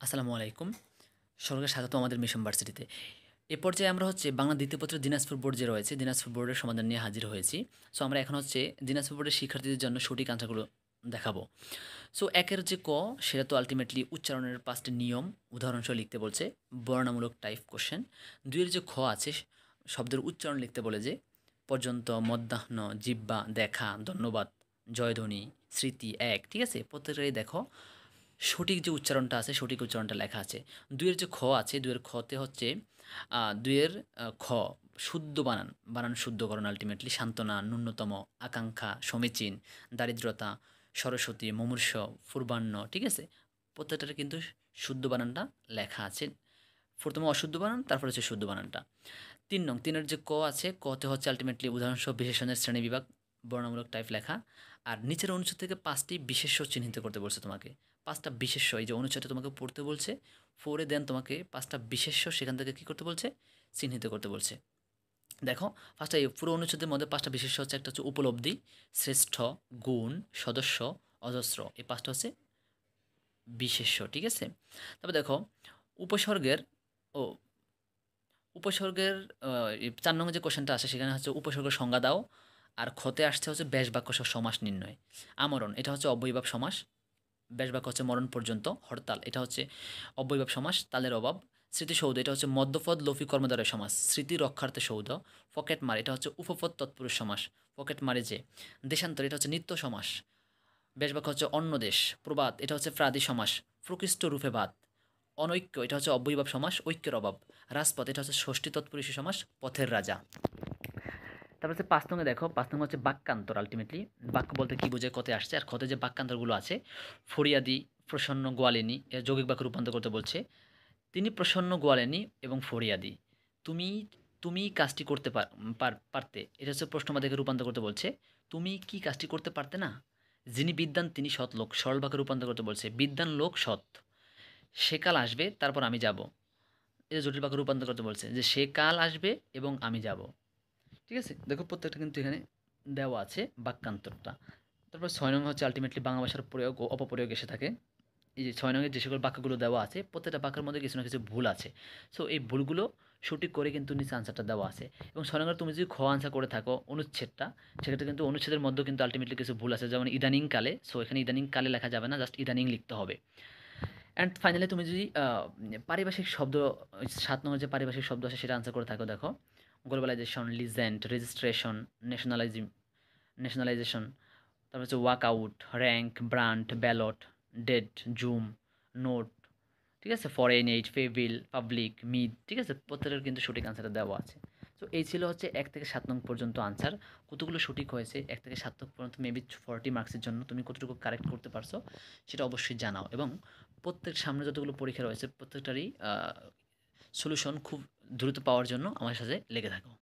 আসসালামু আলাইকুম। সকলকে স্বাগত আমাদের মিশন ভার্সিটিতে। এ পর্যায়ে আমরা বাংলা দ্বিতীয় পত্র দিনাজপুর বোর্ড যে রয়েছে, দিনাজপুর বোর্ডের সমাধান নিয়ে হাজির হয়েছি। সো আমরা এখন দিনাজপুর বোর্ডের শিক্ষার্থীদের জন্য সঠিক আনসারগুলো দেখাবো। সো ১ এর যে ক, সেটা তো আল্টিমেটলি উচ্চারণের ৫ টি নিয়ম উদাহরণসহ লিখতে বলছে, বর্ণনামূলক টাইপ কোয়েশ্চেন। ২ এর যে খ আছে, শব্দের উচ্চারণ লিখতে বলে যে পর্যন্ত, মধ্যাহ্ন, জিহ্বা, দেখা, ধন্যবাদ, জয়ধ্বনি, স্মৃতি, এক। ঠিক আছে? প্রত্যেকটাই দেখো সঠিক যে উচ্চারণটা আছে, সঠিক উচ্চারণটা লেখা আছে। ২ এর যে খ আছে, ২ এর খতে ২ এর খ শুদ্ধ বানান, বানান শুদ্ধকরণ আল্টিমেটলি সান্ত্বনা, ন্যূনতম, আকাঙ্ক্ষা, সমীচীন, দারিদ্রতা, সরস্বতী, মুমূর্ষ, পূর্বাহ্ন। ঠিক আছে? প্রত্যেকটার কিন্তু শুদ্ধ বানানটা লেখা আছে। প্রথমে অশুদ্ধ বানান, তারপর হচ্ছে শুদ্ধ বানানটা। ৩ নং, ৩ এর যে ক আছে, কতে আল্টিমেটলি উদাহরণসহ বিশেষণের শ্রেণীবিভাগ, বর্ণনামূলক টাইপ লেখা। আর নিচের অনুচ্ছেদ থেকে ৫টি বিশেষ্য চিহ্নিত করতে বলছে তোমাকে। ৫টা বিশেষ্য, এই যে অনুচ্ছেদটা তোমাকে পড়তে বলছে, পড়ে দেন তোমাকে ৫টা বিশেষ্য সেখান থেকে কী করতে বলছে? চিহ্নিত করতে বলছে। দেখো, ফার্স্টে এই পুরো অনুচ্ছেদের মধ্যে ৫টা বিশেষ্য হচ্ছে, একটা হচ্ছে উপলব্ধি, শ্রেষ্ঠ, গুণ, সদস্য, অজস্র। এই ৫টা হচ্ছে বিশেষ্য। ঠিক আছে? তারপর দেখো উপসর্গের ও উপসর্গের এই ৪ নং যে কোশ্চেনটা আসে, সেখানে হচ্ছে উপসর্গের সংজ্ঞা দাও। আর খতে আসছে হচ্ছে ব্যাস বাক্য সহ সমাস নির্ণয়। আমরণ, এটা হচ্ছে অব্যয়ীভাব সমাস। ব্যাস বাক্য হচ্ছে মরণ পর্যন্ত। হরতাল, এটা হচ্ছে অব্যয়ীভাব সমাস, তালের অভাব। স্মৃতিসৌধ, এটা হচ্ছে মধ্যপদ লোপী কর্মদ্বারয় সমাস, স্মৃতি রক্ষার্থে সৌধ। পকেট মার, এটা হচ্ছে উপপদ তৎপুরুষ সমাস, পকেট মারে যে। দেশান্তর, এটা হচ্ছে নিত্য সমাস। ব্যাস বাক্য হচ্ছে অন্য দেশ। প্রবাদ, এটা হচ্ছে প্রাদি সমাস, প্রকৃষ্ট রূপে বাদ। অনৈক্য, এটা হচ্ছে অব্যয়ীভাব সমাস, ঐক্যের অভাব। রাজপথ, এটা হচ্ছে ষষ্ঠী তৎপুরুষ সমাস, পথের রাজা। তারপর হচ্ছে ৫ নঙে দেখো, ৫ নং হচ্ছে বাক্যান্তর আল্টিমেটলি। বাক্য বলতে কি বোঝায় কতে আসছে, আর কতে যে বাক্যান্তরগুলো আছে, ফরিয়াদি, প্রসন্ন, গোয়ালিনী, এর যৌগিক বাক্য রূপান্তর করতে বলছে। তিনি প্রসন্ন, গোয়ালিনী এবং ফরিয়াদি। তুমি তুমি কাজটি করতে পারতে, এটা হচ্ছে প্রশ্নবাচকে রূপান্তর করতে বলছে। তুমি কি কাজটি করতে পারতে না? যিনি বিদ্বান তিনি সৎ লোক, সরল বাক্যে রূপান্তর করতে বলছে। বিদ্বান লোক সৎ। সে কাল আসবে, তারপর আমি যাব। এটা জটিল বাক্যে রূপান্তর করতে বলছে, যে সে কাল আসবে এবং আমি যাব। ঠিক আছে? দেখো প্রত্যেকটা কিন্তু এখানে দেওয়া আছে বাক্যান্তরটা। তারপর ৬ নং হচ্ছে আল্টিমেটলি বাংলা ভাষার প্রয়োগ ও অপপ্রয়োগ এসে থাকে। এই যে ৬ নংয়ে যে সকল বাক্যগুলো দেওয়া আছে, প্রত্যেকটা বাক্যের মধ্যে কিছু না কিছু ভুল আছে। সো এই ভুলগুলো সঠিক করে কিন্তু নিচে আনসারটা দেওয়া আছে। এবং ৬ নংয়ে তুমি যদি খ আনসার করে থাকো অনুচ্ছেদটা, সেক্ষেত্রে কিন্তু অনুচ্ছেদের মধ্যেও কিন্তু আল্টিমেটলি কিছু ভুল আছে, যেমন ইদানিং কালে। সো এখানে ইদানিং কালে লেখা যাবে না, জাস্ট ইদানিং লিখতে হবে। অ্যান্ড ফাইনালি তুমি যদি পারিভাষিক শব্দ, ৭ নম্বর যে পারিভাষিক শব্দ আছে সেটা আনসার করে থাকো, দেখো গ্লোবালাইজেশন, লিজেন্ড, রেজিস্ট্রেশন, ন্যাশনালাইজেশন, তারপর হচ্ছে walk out, rank, brand, ballot, dead, zoom, note. ঠিক আছে? ফরেন এইড, ফেভিল, পাবলিক, মিড। ঠিক আছে? প্রত্যেকের কিন্তু সঠিক আনসারটা দেওয়া আছে। তো এই ছিল হচ্ছে ১ থেকে ৭ নং পর্যন্ত আনসার। কতগুলো সঠিক হয়েছে ১ থেকে ৭ নং পর্যন্ত, মেবি 40 মার্কসের জন্য তুমি কতটুকু কারেক্ট করতে পারছো সেটা অবশ্যই জানাও। এবং প্রত্যেক সামনে যতগুলো পরীক্ষা রয়েছে প্রত্যেকটারই সলিউশন খুব দ্রুত পাওয়ার জন্য আমার সাথে লেগে থাকো।